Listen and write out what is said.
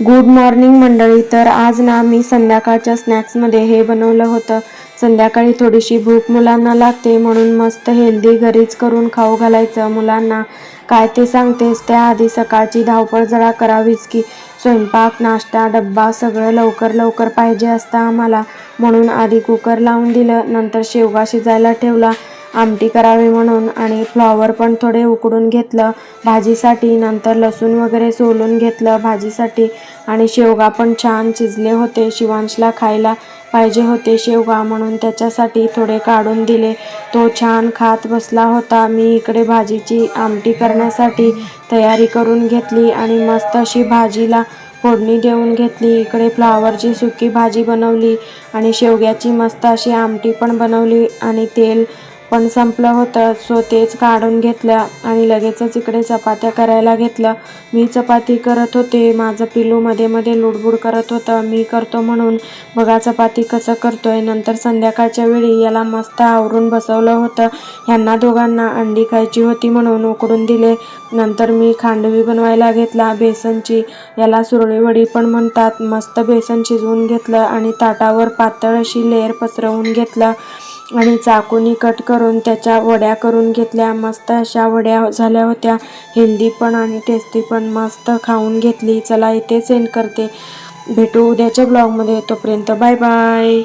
Good morning मंडळी. तर आज ना मी संध्याकाळच्या स्नॅक्समध्ये हे बनवलं होतं. संध्याकाळी थोडीशी भूक मुलांना लागते म्हणून मस्त हेल्दी घरीच करून खाऊ घालायचं मुलांना. काय ते सांगतेस, त्याआधी सकाळची धावपळ जरा करावीच की. स्वयंपाक, नाश्ता, डब्बा सगळं लवकर लवकर पाहिजे असतं आम्हाला, म्हणून आधी कुकर लावून दिलं. नंतर शेवगा शिजायला ठेवला आमटी करावी म्हणून, आणि फ्लॉवर पण थोडे उकडून घेतलं भाजीसाठी. नंतर लसूण वगैरे सोलून घेतलं भाजीसाठी, आणि शेवगा पण छान शिजले होते. शिवांशला खायला पाहिजे होते शेवगा, म्हणून त्याच्यासाठी थोडे काढून दिले. तो छान खात बसला होता. मी इकडे भाजीची आमटी करण्यासाठी तयारी करून घेतली आणि मस्त अशी भाजीला फोडणी देऊन घेतली. इकडे फ्लॉवरची सुकी भाजी बनवली आणि शेवग्याची मस्त अशी आमटी पण बनवली, आणि तेल पण संपलं होतं सो तेच काढून घेतलं आणि लगेचच इकडे चपात्या करायला घेतलं. मी चपाती करत होते, माझं पिलू मध्ये मध्ये लुडबुड करत होतं मी करतो म्हणून. बघा चपाती कसं करतोय. नंतर संध्याकाळच्या वेळी याला मस्त आवरून बसवलं होतं. ह्यांना दोघांना अंडी खायची होती म्हणून उकडून दिले. नंतर मी खांडवी बनवायला घेतला बेसनची, याला सुरळी वडी पण म्हणतात. मस्त बेसन शिजवून घेतलं आणि ताटावर पातळ अशी लेअर पसरवून घेतलं आणि चाकूनी कट करून त्याच्या वड्या करून घेतल्या. मस्त अशा वड्या झाल्या होत्या, हेल्दी पण आणि टेस्टी पण. मस्त खाऊन घेतली. चला इथे सेंड करते. भेटू उद्याच्या ब्लॉगमध्ये, तोपर्यंत बाय बाय.